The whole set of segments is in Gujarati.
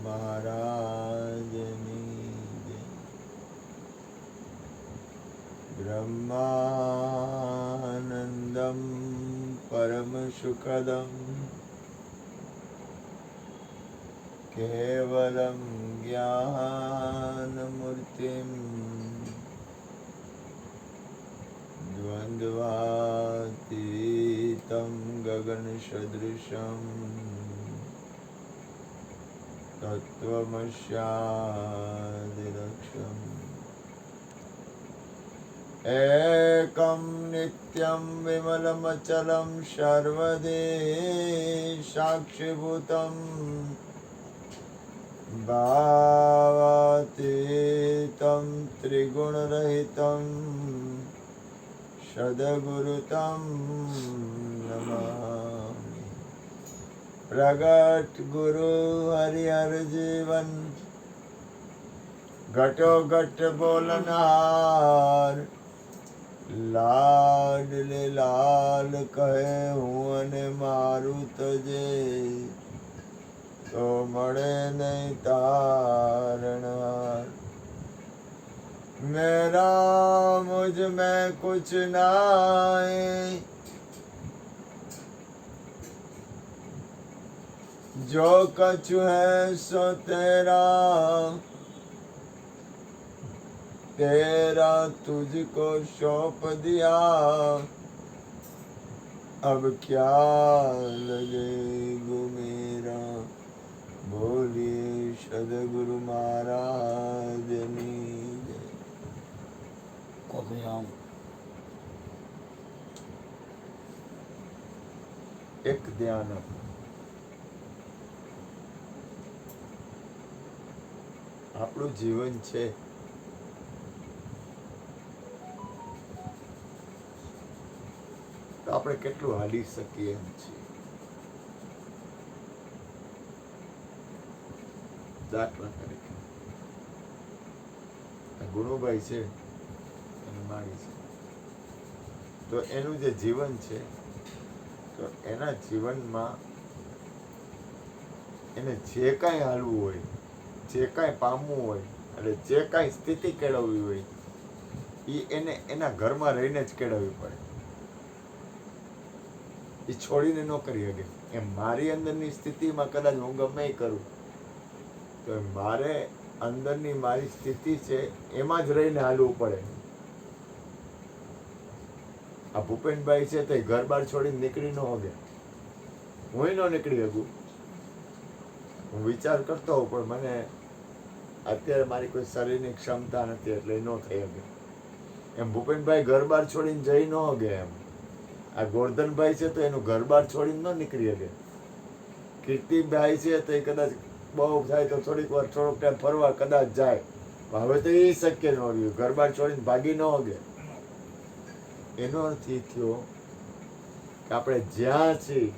મહારાજની જય. બ્રહ્માનંદમ પરમ સુખદમ કેવલમ જ્ઞાનમૂર્તિમ દ્વંદ્વાતીતમ ગગનસદૃશમ તત્વમસ્યાદિલક્ષ્યમ એકમ નિત્યમ વિમલમચલમ સર્વદે સાક્ષીભૂતમ ભાવાતીતમ ત્રિગુણરહિતમ સદગુરુતમ નમામિ. પ્રગટ ગુરુ હરિહર જીવન ઘટો ઘટ બોલનાર લાડલે લાલ કહે હું અને મારું તજે તો મળે નહીં તારનાર. મેરા મુझ में कुछ नाए जो कछु है सो तेरा तेरा तुझको सौंप दिया अब क्या लगेगो मेरा. बोलिए सदगुरु महाराजनी जय. એક ધ્યાન. આપણું જીવન છે તો આપણે કેટલું હાલી શકીએ એમ છીએ. દાખલા તરીકે ગુણુભાઈ છે એની માડી છે તો એનું જે જીવન છે તો એના જીવનમાં એને જે કાંઈ હાલવું હોય, જે કાંઈ પામવું હોય અને જે કાંઈ સ્થિતિ કેળવવી હોય એ એને એના ઘરમાં રહીને જ કેળવવી પડે. એ છોડીને ન કરી શકે. એમ મારી અંદરની સ્થિતિમાં કદાચ હું ગમે એ કરું તો મારે અંદરની મારી સ્થિતિ છે એમાં જ રહીને હાલવું પડે. આ ભૂપેનભાઈ છે તો ઘર બાર છોડીને નીકળી ન હોગે. હું ન નીકળી શકું. હું વિચાર કરતો હોઉં પણ મને અત્યારે મારી કોઈ શરીરની ક્ષમતા નથી એટલે ન થઈ શકે. એમ ભૂપેનભાઈ ઘર બાર છોડીને જઈ ન હોગે. એમ આ ગોરધનભાઈ છે તો એનું ઘર બાર છોડીને ન નીકળી શકે. કીર્તિભાઈ છે તો એ કદાચ બહુ થાય તો થોડીક વાર થોડોક ટાઈમ ફરવા કદાચ જાય. હવે તો એ શક્ય ન રહ્યું. ઘર બાર છોડીને ભાગી ન હોગે. એનો અર્થ એ થયો કે આપણે જ્યાં છીએ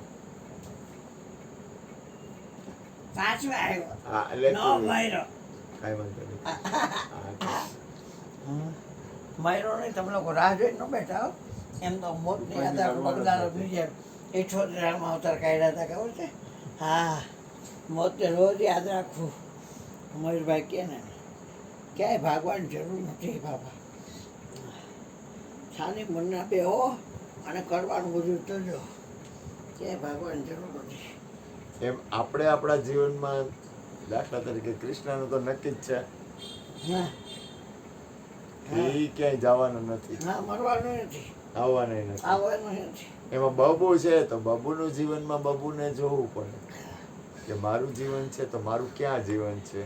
મયરો નહીં. તમે લોકો રાહ જોઈ ન બેઠા એમ તો મોતની યાદ બગદાનો બીજે 78 અવતાર કાઢ્યા હતા ખબર છે. હા, મોતને રોજ યાદ રાખવું. મયુરભાઈ કહે ને ક્યાંય ભાગવાની જરૂર નથી બાબા. છાની મનના બેહો અને કરવાનું બધું તજો. ક્યાંય ભાગવાની જરૂર નથી. એમ આપણે આપણા જીવનમાં દાખલા તરીકે કૃષ્ણનું તો નક્કી જ છે. એ ક્યાંય જવાનું નથી. હા, મરવાનું નથી, આવવાનું નથી. આવવાનું નથી. એમાં બબુ છે તો બબુનું જીવનમાં બબુને જોવું પડે કે મારું જીવન છે તો મારું ક્યાં જીવન છે,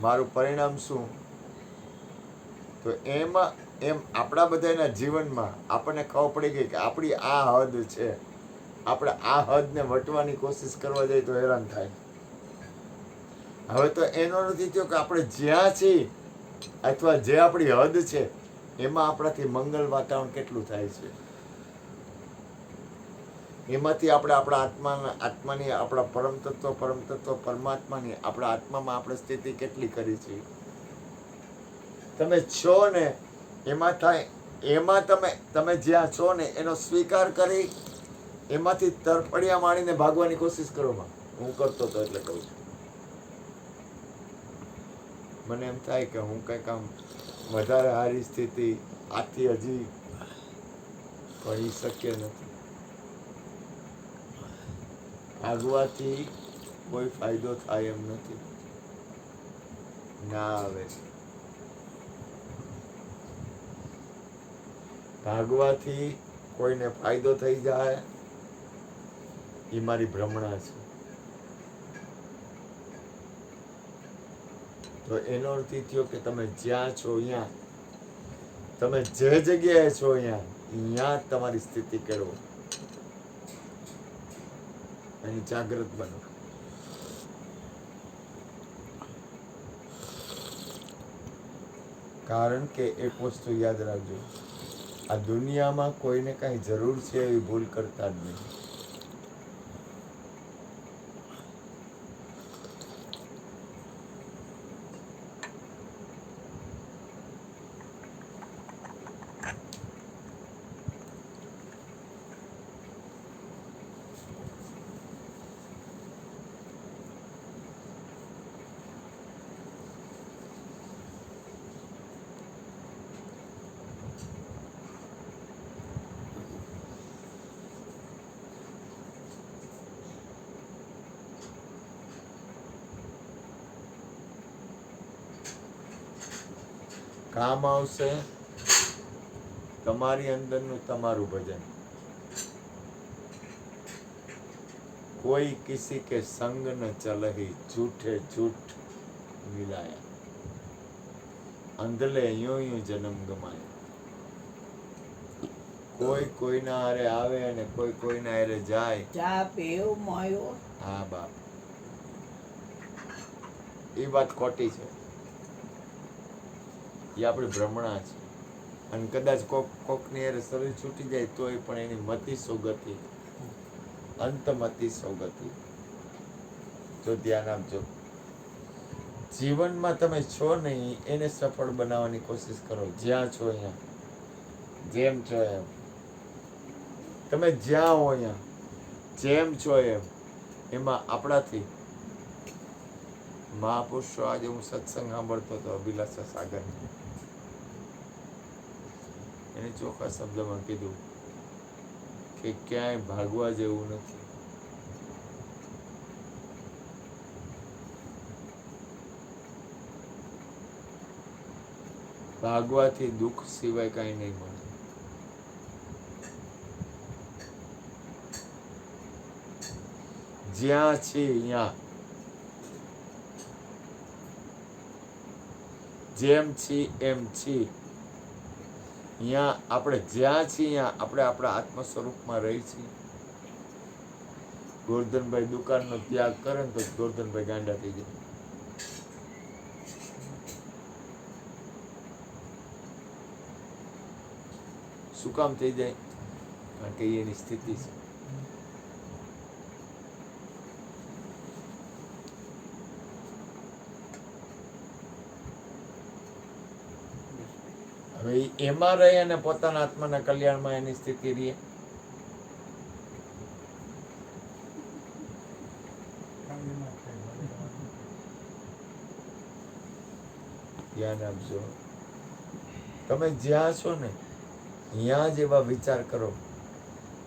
મારું પરિણામ શું. તો એમાં એમ આપણા બધાના જીવનમાં આપણને ખબર પડી ગઈ કે આપણી આ હદ છે. આપણે આ હદને વટવાની કોશિશ કરવા જઈએ તો હેરાન થાય. હવે તો એનો નથી થયો કે આપણે જ્યાં છીએ અથવા જે આપણી હદ છે એમાં આપણાથી મંગલ વાતાવરણ કેટલું થાય છે. એમાંથી આપણે આપણા આત્માની આપણા પરમ તત્વ પરમાત્માની આપણા આત્મામાં આપણે સ્થિતિ કેટલી કરી છે. તમે છો ને એમાં થાય એમાં તમે જ્યાં છો ને એનો સ્વીકાર કરી એમાંથી તરફડિયા માણીને ભાગવાની કોશિશ કરો. હું કરતો હતો એટલે કહું છું. મને એમ થાય કે હું કંઈક આમ વધારે સારી સ્થિતિ આથી હજી પણ ઈ શક્ય નથી. ભાગવાથી કોઈ ફાયદો થાય એમ નથી. ના આવે. ભાગવાથી કોઈને ફાયદો થઈ જાય એ મારી ભ્રમણા છે. તો એનો અર્થ એ થયો કે તમે જ્યાં છો ત્યાં, તમે જે જગ્યાએ છો ત્યાં જ તમારી સ્થિતિ કેળવો, એની જાગૃત બનો. કારણ કે એક વસ્તુ યાદ રાખજો, આ દુનિયામાં કોઈને કાંઈ જરૂર છે એવી ભૂલ કરતા જ નહીં. કામ આવશે તમારી અંદરનું તમારું ભજન. કોઈ કિસી કે સંગ ન ચલહી, झूठे झूठ मिलाया, અંધલે यूं यूं જન્મ ગમાયા. કોઈ કોઈના હારે આવે અને કોઈ કોઈના હારે જાય. ચા પીવ મોયો. હા બાપ, એ વાત ખોટી છે. એ આપણી ભ્રમણા છે. અને કદાચ કોકની હારે શરીર છૂટી જાય તોય પણ એની મતિ સોગતિ, અંતમતિ સોગતિ. જો ધ્યાન આપજો, જીવનમાં તમે છો નહીં એને સફળ બનાવવાની કોશિશ કરો. જ્યાં છો અહીંયા, જેમ છો એમ. તમે જ્યાં હો અહીંયા, જેમ છો એમ. એમાં આપણાથી મહાપુરુષો, આજે હું સત્સંગ સાંભળતો હતો અભિલાષા સાગર, એને ચોખ્ખા શબ્દમાં કીધું કે ક્યાંય ભાગવા જેવું નથી. ભાગવાથી દુઃખ સિવાય કાંઈ નહીં મળે. જ્યાં છે ત્યાં, જેમ છી એમ છી, ત્યાં આપણે જ્યાં છીએ ત્યાં આપણે આપણા આત્મ સ્વરૂપમાં રહી છીએ. ગોરધનભાઈ દુકાનનો ત્યાગ કરે ને તો ગોરધનભાઈ ગાંડા થઈ જાય. શું કામ થઈ જાય? કારણ કે એની સ્થિતિ છે. હવે એમાં રહે અને પોતાના આત્માના કલ્યાણમાં એની સ્થિતિ રહે. ધ્યાન આપજો. તમે જ્યાં છો ને ત્યાં જ એવા વિચાર કરો,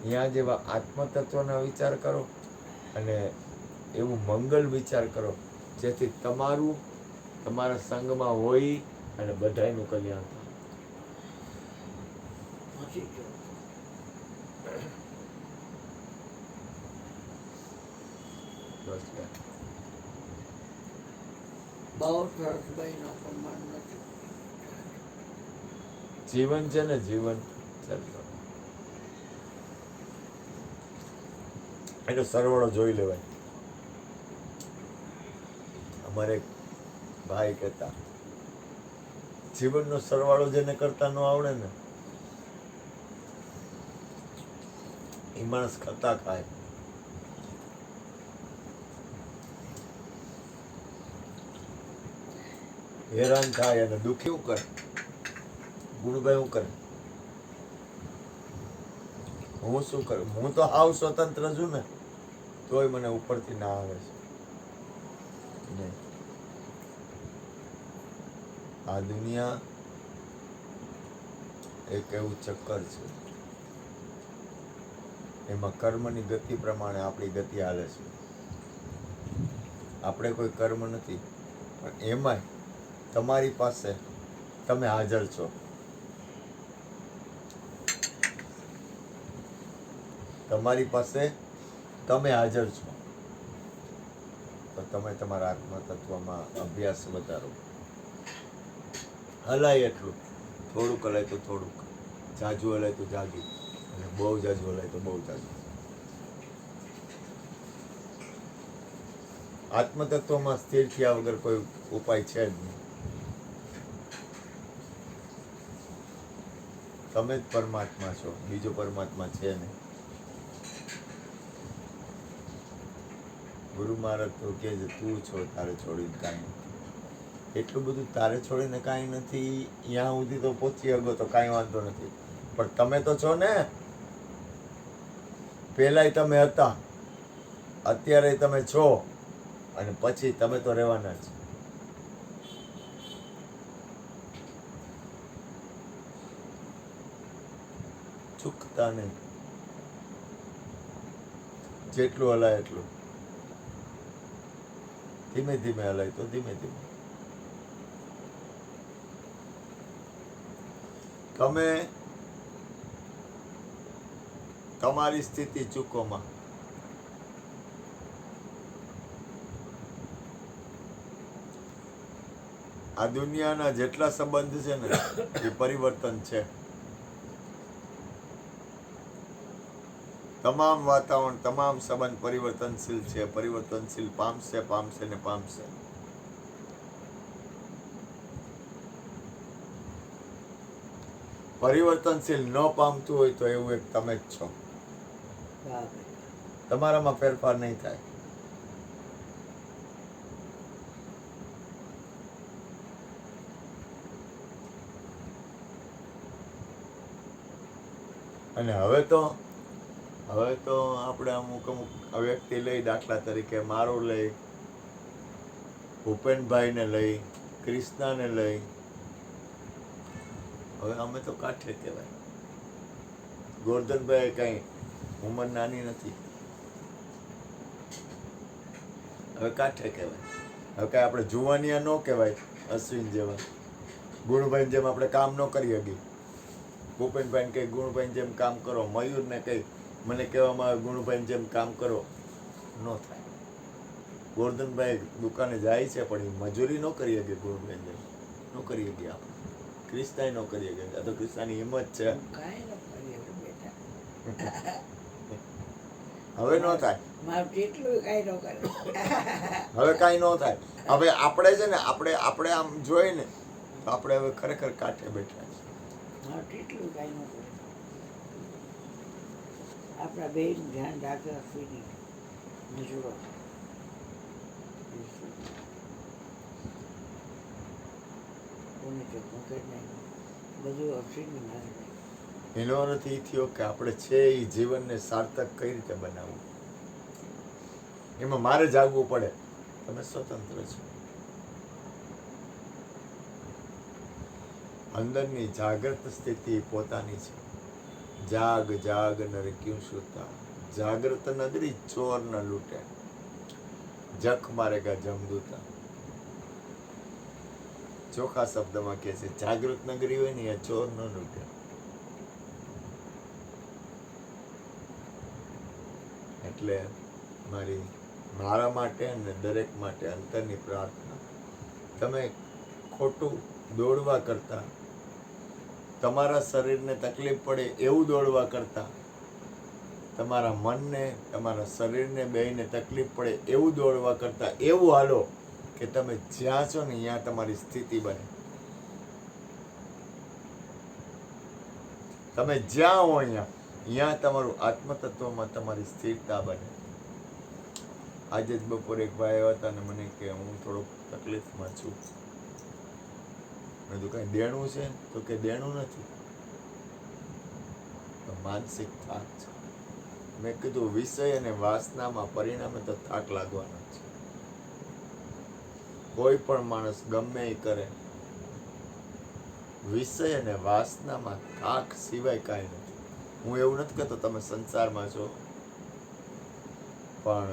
ત્યાં જ એવા આત્મતત્વના વિચાર કરો અને એવું મંગલ વિચાર કરો જેથી તમારું તમારા સંગમાં હોય અને બધાયનું કલ્યાણ થાય. બસ યાર. બહુ સરસ બહેનો પ્રમાણ નથી. જીવન છે ને, જીવન ચાલતો એનો સરવાળો જોઈ લેવાય. અમારે એક ભાઈ કહેતા, જીવનનો સરવાળો જેને કરતા ન આવડે ને એ માણસ ખતા ખાય. હેરાન થાય અને દુઃખી શું કરે? ગુણભાઈ શું કરે? હું શું કરું? હું તો હાવ સ્વતંત્ર છું ને, તોય મને ઉપરથી ના આવે છે. નહીં. આ દુનિયા એક એવું ચક્કર છે, એમાં કર્મની ગતિ પ્રમાણે આપણી ગતિ હાલે છે. આપણે કોઈ કર્મ નથી, પણ એમાંય તમારી પાસે તમે હાજર છો. તમારી પાસે તમે હાજર છો, તો તમે તમારા આત્મતત્વમાં અભ્યાસ વધારો. હલાય એટલું, થોડુંક હલાય તો થોડુંક, જાજુ હલાય તો જાજુ, અને બહુ જાજુ હલાય તો બહુ જાજુ. આત્મતત્વમાં સ્થિર થયા વગર કોઈ ઉપાય છે જ નહીં. તમે જ પરમાત્મા છો, બીજો પરમાત્મા છે નહીં. ગુરુ મહારાજ તો કહે છે, તું છો, તારે છોડીને કાંઈ નથી. એટલું બધું તારે છોડીને કાંઈ નથી, ત્યાં સુધી તો પહોંચી શકો તો કાંઈ વાંધો નથી, પણ તમે તો છો ને. પહેલાંય તમે હતા, અત્યારે તમે છો, અને પછી તમે તો રહેવાના જ. ચૂકતા નહીં, જેટલું હલાય એટલું. ધીમે ધીમે હલાય તો ધીમે ધીમે. તમે તમારી સ્થિતિ ચૂકોમાં. આ દુનિયાના જેટલા સંબંધ છે ને એ પરિવર્તન છે. તમામ વાતાવરણ, તમામ સંબંધ પરિવર્તનશીલ છે, પરિવર્તનશીલ પામશે, પામશે ને પામશે. પરિવર્તનશીલ ન પામતું હોય તો એવું એક તમે જ છો. તમારામાં ફેરફાર નહીં થાય. અને હવે તો આપણે અમુક વ્યક્તિ લઈ, દાખલા તરીકે મારું લઈ, ભૂપેનભાઈને લઈ, ક્રિષ્નાને લઈ, હવે અમે તો કાઠે કહેવાય. ગોરધનભાઈ કઈ ઉંમર નાની નથી, હવે કાઠે કહેવાય. હવે કઈ આપણે જુવાનિયા ન કહેવાય. અશ્વિન જેવા, ગુણભાઈ જેમ આપણે કામ ન કરી શકીએ. ભૂપેનભાઈ કઈ ગુણભાઈ જેમ કામ કરો, મયુરને કઈ મને કહેવામાં આવે ગુણભાઈ જેમ કામ કરો, ન થાય. ગોરધનભાઈ દુકાને જાય છે, પણ એ મજૂરી ન કરી શકે. ગુણભાઈ જેમ ન કરી શકીએ આપણે. ક્રિષ્ના ન કરી શકે. આ તો ક્રિષ્નાની હિંમત છે. હવે ન થાય. હવે કાંઈ ન થાય. હવે આપણે છે ને, આપણે આમ જોઈએ ને તો આપણે હવે ખરેખર કાંઠે બેઠા છીએ. આપણા બે ધ્યાન રાખવા સુધી મજૂરો બધું અફીની મારે. એનો અર્થ એ થયો કે આપણે છે એ જીવનને સાર્થક કઈ રીતે બનાવવું, એમાં મારે જાગવું પડે. તમે સ્વતંત્ર છો. અંદરની જાગૃત સ્થિતિ પોતાની છે. જાગ જાગ નર ક્યું સુતા, જાગૃત નગરી ચોર ન લૂટે, જખ મારેગા જમદૂતા. ચોખા શબ્દમાં કહે છે, જાગૃત નગરી હોય ને એ ચોર ન લૂટે. એટલે મારા માટે અને દરેક માટે અંતરની પ્રાર્થના, તમે ખોટું દોડવા કરતા, તમારા શરીરને તકલીફ પડે એવું દોડવા કરતા, તમારા મનને, તમારા શરીરને બેયને તકલીફ પડે એવું દોડવા કરતા એવું હાલો કે તમે જ્યાં છો ને ત્યાં તમારી સ્થિતિ બને. તમે જ્યાં હો ત્યાં તમારું આત્મતત્વમાં તમારી સ્થિરતા બને. આજે જ બપોરે એક ભાઈ આવ્યા હતા ને મને કે હું થોડોક તકલીફમાં છું. મેં તો કઈ દેણું છે? તો કે દેણું નથી, તો માનસિક થાક છે. મેં કીધું વિષય અને વાસનામાં પરિણામે તો થાક લાગવાનો છે. કોઈ પણ માણસ ગમે એ કરે વિષય અને વાસનામાં થાક સિવાય કાંઈ નથી. હું એવું નથી કહેતો તમે સંસારમાં છો, પણ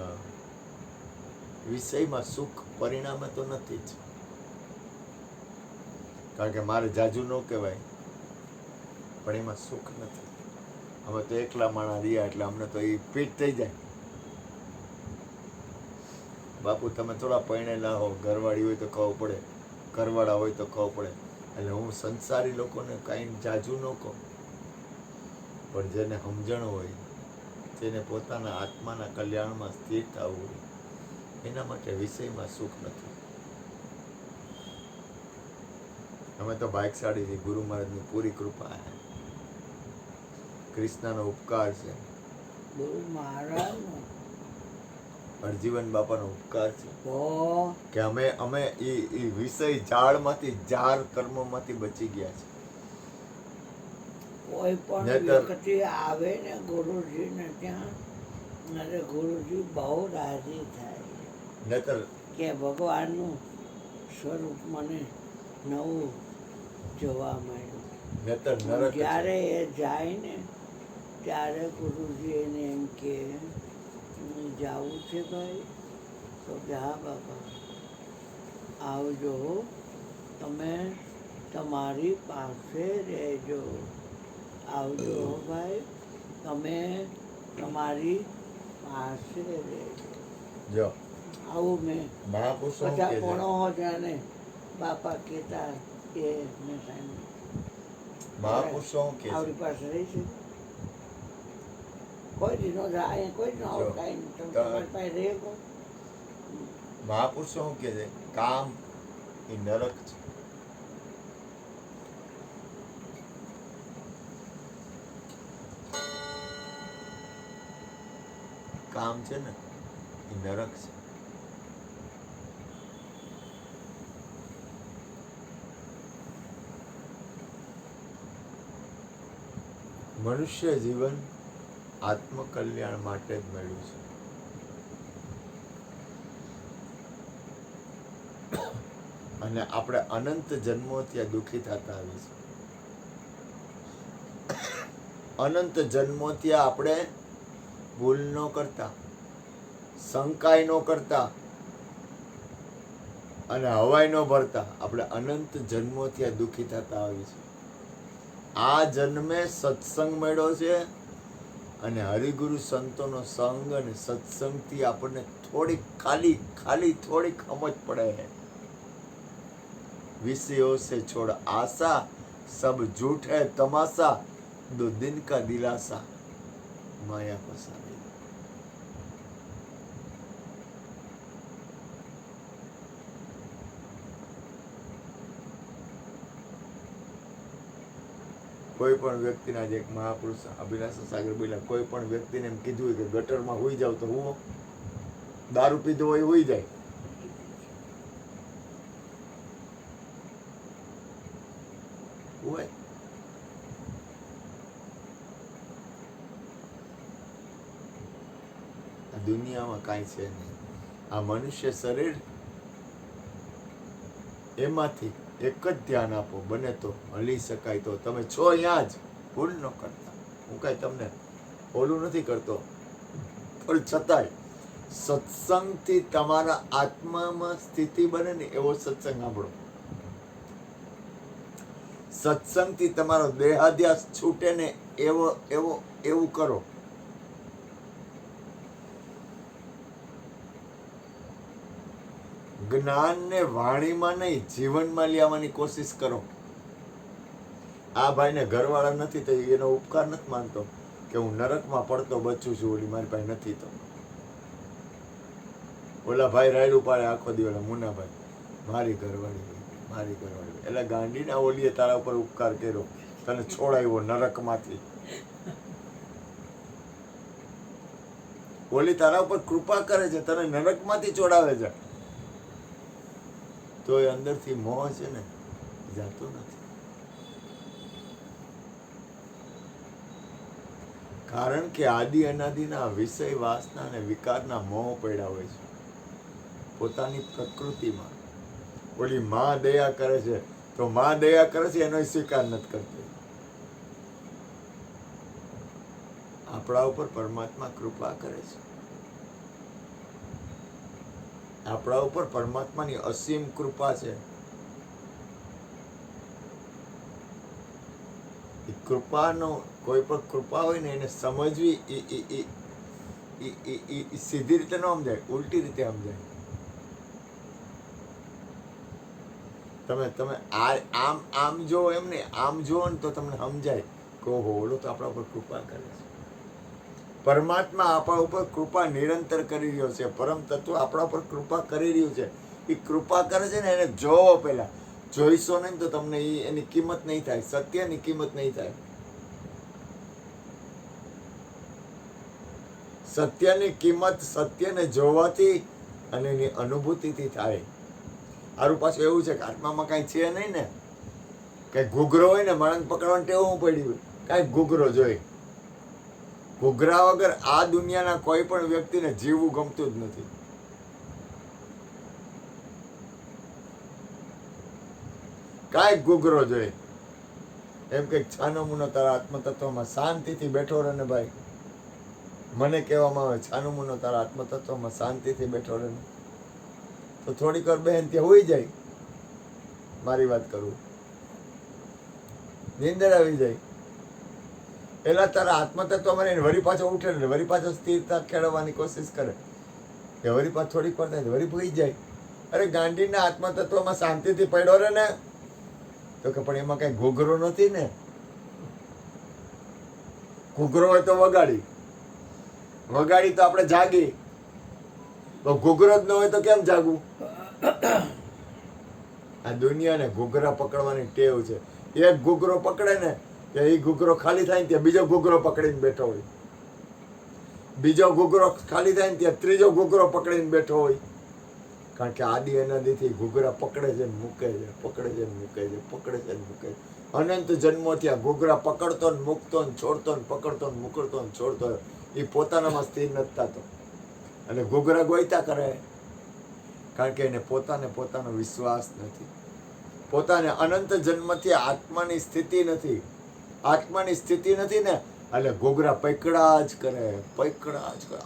વિષયમાં સુખ પરિણામે તો નથી જ. કારણ કે મારે જાજુ ન કહેવાય, પણ એમાં સુખ નથી. અમે તો એકલા માણા રહ્યા એટલે અમને તો એ ફિટ થઈ જાય. બાપુ તમે થોડા પરણેલા હો, ઘરવાળી હોય તો ખબર પડે, ઘરવાળા હોય તો ખબર પડે. એટલે હું સંસારી લોકોને કાંઈ જાજુ ન કહું, પણ જેને સમજણ હોય, જેને પોતાના આત્માના કલ્યાણમાં સ્થિર થવું હોય, એના માટે વિષયમાં સુખ નથી. અમે તો ભાગ્યશાળી છીએ, ગુરુ મહારાજની પૂરી કૃપા છે, કૃષ્ણનો ઉપકાર છે, ગુરુ મહારાજનો હરજીવન બાપાનો ઉપકાર છે તો કે અમે એ વિષય ઝાડમાંથી, ઝાડ કર્મોમાંથી બચી ગયા છે. કોઈ પણ નહીંતર- વ્યક્તિ આવે ને ગુરુજીને ત્યાં, એટલે ગુરુજી બહુ રાજી થાય નહીતર કે ભગવાનનું સ્વરૂપ મને નવું જોવા મળ્યું. નહીતર નરક છે. જ્યારે એ જાય ને ત્યારે ગુરુજી એને એમ કે જાવું છે ભાઈ, તો કે હા બાપા આવજો, તમે તમારી પાસે રહેજો. આવજો ભાઈ, તમે તમારી પાસે રહેજો. જો આવું મેં મહાપુરુષો શું બધા કહે છે? પોણો જાણે બાપા કહેતા એ મેં સાંભળ્યું. મહાપુરુષો શું કહે છે? આપણી પાસે રહી છે કોઈ દી નો જાય, કોઈ નો આવું જો, કાંઈ નહીં. તમે તો- તમારી પાસે રહે કો. મહાપુરુષો શું કહે છે? કામ એ નરક છે. કામ છે ને એ નરક છે. મનુષ્ય જીવન આત્મકલ્યાણ માટે જ મળ્યું છે. અને આપણે અનંત જન્મોથી આ દુઃખી થતા આવીશું. અનંત જન્મોથી આપણે ભૂલ ન કરતા, શંકાય ન કરતા અને હવાઈ ન ભરતા, આપણે અનંત જન્મોથી આ દુઃખી થતા આવીશું. આ જન્મે સત્સંગ મળ્યો છે અને હરિગુરુ સંતોનો સંગ અને સત્સંગથી આપણને થોડીક ખાલી થોડીક સમજ પડે છે. विषयों से छोड़ आशा, सब झूठ है तमाशा, 2 दिन का दिलासा, माया फसावी. કોઈ પણ વ્યક્તિને આજે એક મહાપુરુષ અભિલાષા સાગર બોલ્યા, કોઈ પણ વ્યક્તિને એમ કીધું હોય કે ગટરમાં હુઈ જાવ તો હું દારૂ પીધો હોય હુઈ જાય. હોય આ દુનિયામાં કાંઈ છે નહીં. આ મનુષ્ય શરીર, એમાંથી એક જ ધ્યાન આપો, બને તો હલી શકાય તો. તમે છો અહીંયા જ, ભૂલ ન કરતા. હું કાંઈ તમને ઓલું નથી કરતો, પણ છતાંય સત્સંગથી તમારા આત્મામાં સ્થિતિ બને ને એવો સત્સંગ સાંભળો. સત્સંગથી તમારો દેહાધ્યાસ છૂટે ને એવું કરો. જ્ઞાનને વાણીમાં નહીં, જીવનમાં લેવાની કોશિશ કરો. આ ભાઈને ઘરવાળા નથી તો એનો ઉપકાર નથી માનતો કે હું નરકમાં પડતો બચું છું, ઓલી મારી પાસે નથી તો. ઓલા ભાઈ રાયડું પાડે આખો દી, ઓલા મુન્નાભાઈ, મારી ઘરવાળી, એટલે ગાંડીના ઓલીએ તારા ઉપર ઉપકાર કર્યો, તને છોડાવ્યો નરકમાંથી. ઓલી તારા ઉપર કૃપા કરે છે, તને નરકમાંથી છોડાવે છે, તો એ અંદરથી મોહ છે ને જાતો નથી. કારણ કે આદિ અનાદિના વિષય વાસના અને વિકારના મોહ પડ્યા હોય છે પોતાની પ્રકૃતિમાં. ઓલી માં દયા કરે છે તો માં દયા કરે છે એનો સ્વીકાર નથી કરતી. આપણા ઉપર પરમાત્મા કૃપા કરે છે. આપણા ઉપર પરમાત્માની અસીમ કૃપા છે. એ કૃપાનો કોઈ પણ કૃપા હોય ને એને સમજવી એ સીધી રીતે ન સમજાય, ઉલટી રીતે સમજાય. તમે આમ જો એમ ને આમ જુઓ ને તો તમને સમજાય કે ઓહો ઓલો તો આપણા ઉપર કૃપા કરે છે. પરમાત્મા આપણા ઉપર કૃપા નિરંતર કરી રહ્યો છે. પરમ તત્વ આપણા ઉપર કૃપા કરી રહ્યું છે. એ કૃપા કરે છે ને એને જોવો પહેલા. જોઈશો નહીં તો તમને એની કિંમત નહીં થાય, સત્યની કિંમત નહીં થાય. સત્યની કિંમત સત્યને જોવાથી અને એની અનુભૂતિથી થાય. આરું પાછું એવું છે કે આત્મામાં કાંઈ છે નહીં ને, કઈ ઘૂઘરો હોય ને માણસ પકડવાનું ટેવું પડી હોય, કાંઈક ઘૂઘરો જોઈ. ઘૂઘરા વગર આ દુનિયાના કોઈ પણ વ્યક્તિને જીવવું ગમતું જ નથી. કાંઈક ઘૂઘરો જોઈ. એમ કે છાનો મુનો તારા આત્મતત્વમાં શાંતિથી બેઠો રહે ને ભાઈ. મને કહેવામાં આવે છાનો મુનો તારા આત્મતત્વમાં શાંતિથી બેઠો રહે ને, તો થોડીક વાર બહેન ત્યાં હોઈ જાય. મારી વાત કરું, નીંદર આવી જાય. પેલા તારા આત્મતત્વમાં રહીને વળી પાછો ઉઠે ને વળી પાછો સ્થિરતા કેળવવાની કોશિશ કરે કે વળી પાછો થોડીક વાર થાય વળી ભૂઈ જાય. અરે ગાંધીના આત્મતત્વમાં શાંતિથી પડ્યો રહે ને, તો કે પણ એમાં કઈ ઘૂઘરો નથી ને. ઘૂઘરો હોય તો વગાડી તો આપણે જાગી, તો ઘૂઘરો જ ન હોય તો કેમ જાગવું? આ દુનિયાને ઘૂઘરા પકડવાની ટેવ છે. એક ઘૂઘરો પકડે ને કે એ ઘૂઘરો ખાલી થાય ને ત્યાં બીજો ઘૂઘરો પકડીને બેઠો હોય, બીજો ઘૂઘરો ખાલી થાય ને ત્યાં ત્રીજો ઘૂઘરો પકડીને બેઠો હોય. કારણ કે આદિ અનાદિથી ઘૂઘરા પકડે છે ને મૂકે છે, પકડે છે ને મૂકે છે, પકડે છે ને મૂકે છે. અનંત જન્મોથી આ ઘૂઘરા પકડતો ને મૂકતો ને છોડતો ને પકડતો ને મૂકતો ને છોડતો, એ પોતાનામાં સ્થિર નથી થતો અને ઘૂઘરા ગોઈતા કરે. કારણ કે એને પોતાનો વિશ્વાસ નથી. પોતાને અનંત જન્મથી આત્માની સ્થિતિ નથી. આત્માની સ્થિતિ નથી ને એટલે ઘૂઘરા પકડા જ કરે.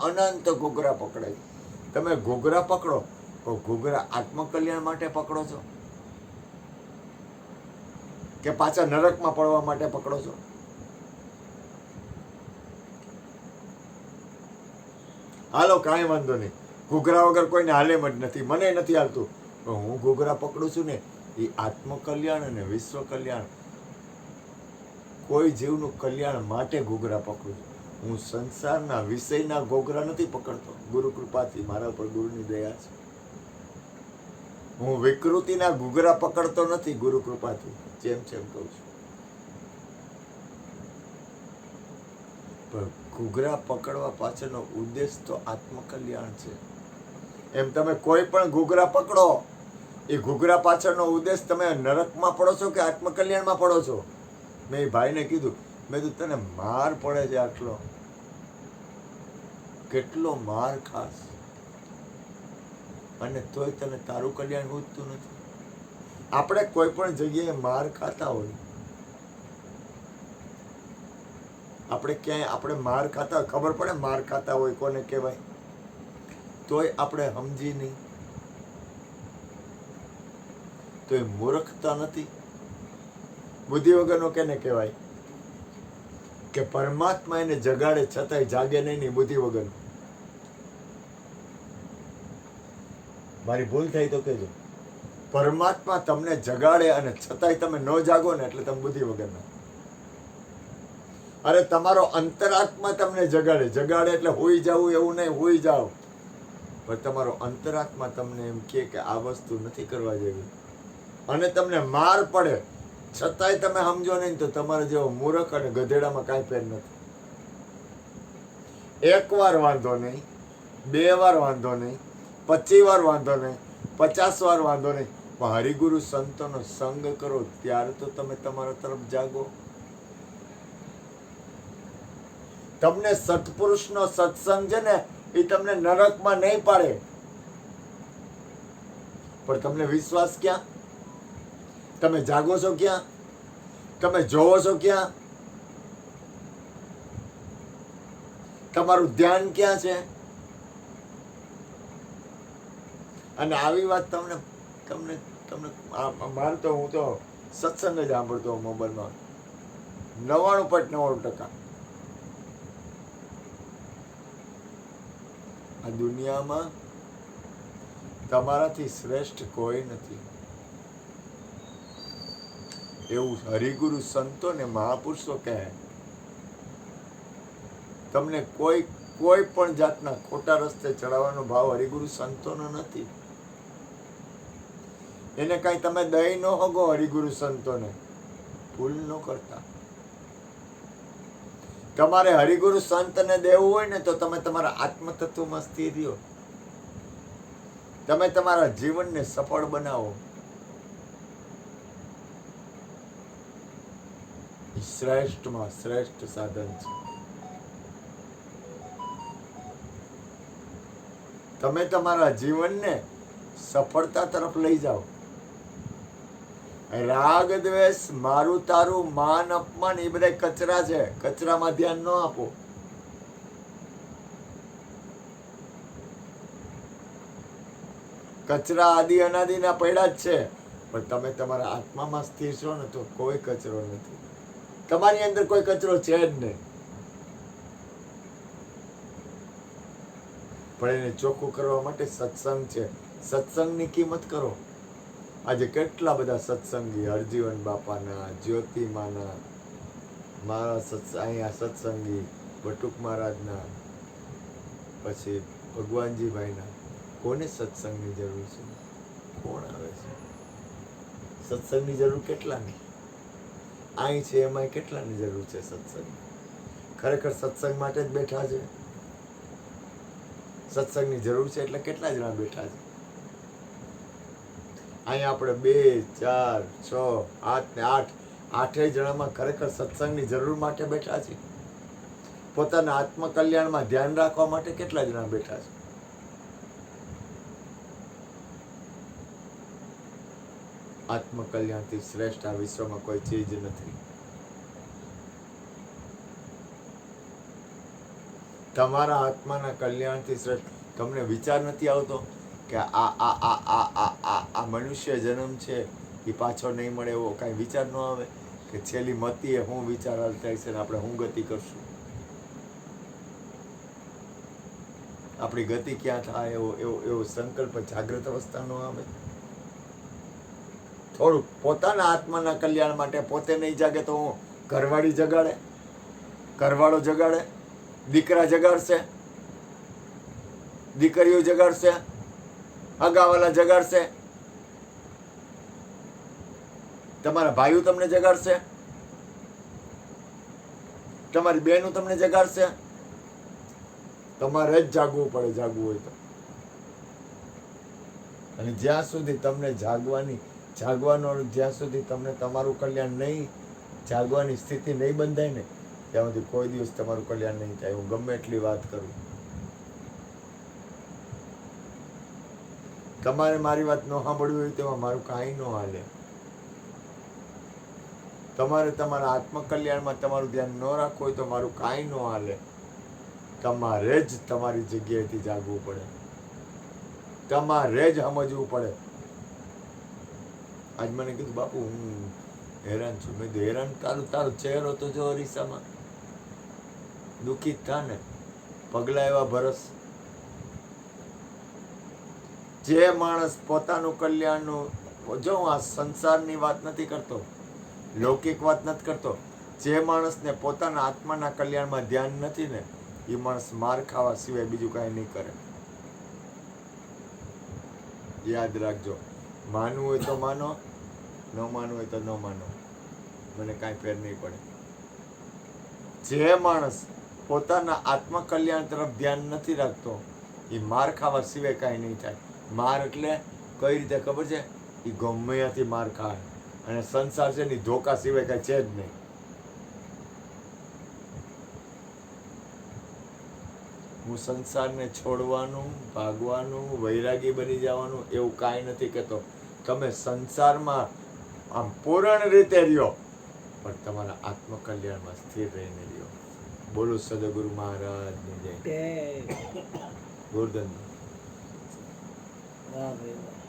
અનંત ઘૂઘરા પકડે. તમે ઘૂઘરા પકડો તો ઘૂઘરા આત્મકલ્યાણ માટે પકડો છો કે પાછા નરકમાં પડવા માટે પકડો છો? હાલો કાંઈ વાંધો નહીં, ઘૂઘરા વગર કોઈને હાલેમ જ નથી, મને નથી હાલતું, પણ હું ઘૂઘરા પકડું છું ને એ આત્મકલ્યાણ અને વિશ્વ કલ્યાણ, કોઈ જીવનું કલ્યાણ માટે ઘૂઘરા પકડું છું. હું સંસારના વિષયના ઘૂઘરા નથી પકડતો. ગુરુ કૃપાથી મારા ઉપર ગુરુની દયા છે. હું વિકૃતિના ઘૂઘરા પકડતો નથી. ગુરુ કૃપાથી જેમ કહું છું. પણ ઘૂઘરા પકડવા પાછળનો ઉદ્દેશ તો આત્મકલ્યાણ છે. એમ તમે કોઈ પણ ઘૂઘરા પકડો, એ ઘૂઘરા પાછળનો ઉદ્દેશ તમે નરકમાં પડો છો કે આત્મકલ્યાણમાં પડો છો? મેં એ ભાઈને કીધું, મેં કીધું તને માર પડે છે આટલો, કેટલો માર ખાસ, અને તોય તને તારું કલ્યાણ ઉઠતું નથી. આપણે કોઈ પણ જગ્યાએ માર ખાતા હોય, આપણે ક્યાંય આપણે માર ખાતા હોય, ખબર પડે માર ખાતા હોય કોને કહેવાય, તોય આપણે સમજી નહીં, તો એ મૂર્ખતા નથી? બુદ્ધિ વગરનો કેને કહેવાય? કે પરમાત્મા એને જગાડે છતાંય જાગે નહીં, બુદ્ધિ વગર. મારી ભૂલ થઈ તો કહેજો. પરમાત્મા તમને જગાડે અને છતાંય તમે ન જાગો ને એટલે તમે બુદ્ધિ વગરના. અરે તમારો અંતરાત્મા તમને જગાડે એટલે હોઈ જાવું એવું નહીં, હોઈ જાઓ, પણ તમારો અંતરાત્મા તમને એમ કહે કે આ વસ્તુ નથી કરવા જેવી, અને તમને માર પડે છતાંય તમે સમજો નહીં, તો તમારા જેવો મૂર્ખ અને ગધેડામાં કાંઈ ફેર નથી. એક વાર વાંધો નહીં, 2 વાર વાંધો નહીં, 25 વાર વાંધો નહીં, 50 વાર વાંધો નહીં, પણ હરિગુરુ સંતોનો સંગ કરો ત્યારે તો તમે તમારા તરફ જાગો. તમને સત્પુરુષનો સત્સંગ છે ને એ તમને નરકમાં નહીં પાડે, પણ તમને વિશ્વાસ ક્યાં? તમે જાગો છો ક્યાં? તમે જોવો છો ક્યાં? તમારું ધ્યાન ક્યાં છે? અને આવી વાત તમને તમને તમને મારું તો હું તો સત્સંગ જ સાંભળતો મોબાઈલમાં 99.99%. આ દુનિયામાં તમારાથી શ્રેષ્ઠ કોઈ નથી એવું હરિગુરુ સંતો ને મહાપુરુષો કહે. તમને કોઈ પણ જાતના ખોટા રસ્તે ચડાવવાનો ભાવ હરિગુરુ સંતોનો નથી. એને કઈ તમે દઈ ન હોગો હરિગુરુ સંતોને, ભૂલ ન કરતા. તમારે હરિગુરુ સંતને દેવું હોય ને તો તમે તમારા આત્મતત્વમાં સ્થિર રહ્યો. તમે તમારા જીવનને સફળ બનાવો. શ્રેષ્ઠમાં શ્રેષ્ઠ સાધન છે. તમે તમારા જીવનને સફળતા તરફ લઈ જાઓ. રાગ દ્વેષ, મારું તારું, માન અપમાન એ બધા કચરા છે. કચરામાં ધ્યાન ન આપો. કચરા આદિ અનાદિના પડ્યા જ છે, પણ તમે તમારા આત્મામાં સ્થિર છો ને તો કોઈ કચરો નથી. તમારી અંદર કોઈ કચરો છે જ નહીં. પણ એને ચોખ્ખું કરવા માટે સત્સંગ છે. સત્સંગની કિંમત કરો. આજે કેટલા બધા સત્સંગી, હરજીવન બાપાના, જ્યોતિમાના, મારા અહીંયા સત્સંગી, બટુક મહારાજના, પછી ભગવાનજીભાઈના. કોને સત્સંગની જરૂર છે? કોણ આવે છે? સત્સંગની જરૂર કેટલાની? અહીં છે એમાં કેટલાની જરૂર છે સત્સંગ? ખરેખર સત્સંગ માટે જ બેઠા છે. સત્સંગની જરૂર છે એટલે કેટલા જણા બેઠા છે? અહીંયા આપણે 2, 4, 6, 8 ને 8 8 જણામાં ખરેખર સત્સંગની જરૂર માટે બેઠા છે. પોતાના આત્મકલ્યાણમાં ધ્યાન રાખવા માટે કેટલા જણા બેઠા છે? આત્મકલ્યાણથી શ્રેષ્ઠ આ વિશ્વમાં કોઈ ચીજ નથી. તમારા આત્માના કલ્યાણથી શ્રેષ્ઠ તમને વિચાર નથી આવતો કે આ મનુષ્ય જન્મ છે એ પાછો નહીં મળે એવો કાંઈ વિચાર ન આવે કે છેલ્લી મતીએ હું વિચાર થાય છે ને આપણે હું ગતિ કરશું? આપણી ગતિ ક્યાં થાય એવો સંકલ્પ જાગ્રત અવસ્થા ન આવે? થોડું પોતાના આત્માના કલ્યાણ માટે પોતે નહીં જાગે તો હું ઘરવાળી જગાડે, ઘરવાળો જગાડે, દીકરા જગાડશે, દીકરીઓ જગાડશે, અગાવાલા જગાડશે, તમારા ભાઈઓ તમને જગાડશે, તમારી બહેનો તમને જગાડશે. તમારે જ જાગવું પડે, જાગવું હોય તો. અને જ્યાં સુધી તમને જાગવાનો જ્યાં સુધી તમને તમારું કલ્યાણ નહીં, જાગવાની સ્થિતિ નહીં બંધાય ને ત્યાં સુધી કોઈ દિવસ તમારું કલ્યાણ નહીં થાય. હું ગમે એટલી વાત કરું. તમારે મારી વાત ન સાંભળવી હોય તેમાં મારું કાંઈ ન હાલે. તમારે તમારા આત્મકલ્યાણમાં તમારું ધ્યાન ન રાખવું હોય તો મારું કાંઈ ન હાલે. તમારે જ તમારી જગ્યાએથી જાગવું પડે. તમારે જ સમજવું પડે. આજ મને કીધું બાપુ હું હેરાન છું. મેં કીધું હેરાન તારો ચહેરો તો જો અરીસામાં, દુઃખી જ થા ને. પગલા એવા ભરસ. જે માણસ પોતાનું કલ્યાણનું, જો હું આ સંસારની વાત નથી કરતો, લૌકિક વાત નથી કરતો, જે માણસને પોતાના આત્માના કલ્યાણમાં ધ્યાન નથી ને એ માણસ માર ખાવા સિવાય બીજું કાંઈ નહીં કરે. યાદ રાખજો. માનવું હોય તો માનો, ન માનવું હોય તો ન માનો, મને કાંઈ ફેર નહીં પડે. જે માણસ પોતાના આત્મકલ્યાણ તરફ ધ્યાન નથી રાખતો એ માર ખાવા સિવાય કાંઈ નહીં થાય. માર એટલે કઈ રીતે ખબર છે? એ ગમે ત્યાંથી માર ખાય. અને સંસાર છે ને ધોકા સિવાય કાંઈ છે જ નહીં. હું સંસારને છોડવાનું, ભાગવાનું, વૈરાગી બની જવાનું એવું કાંઈ નથી કહેતો. તમે સંસારમાં આમ પૂર્ણ રીતે રહ્યો, પણ તમારા આત્મકલ્યાણમાં સ્થિર રહીને રહ્યો. બોલો સદગુરુ મહારાજની જય. જય ગોરધન વાહ ભાઈ વાહ.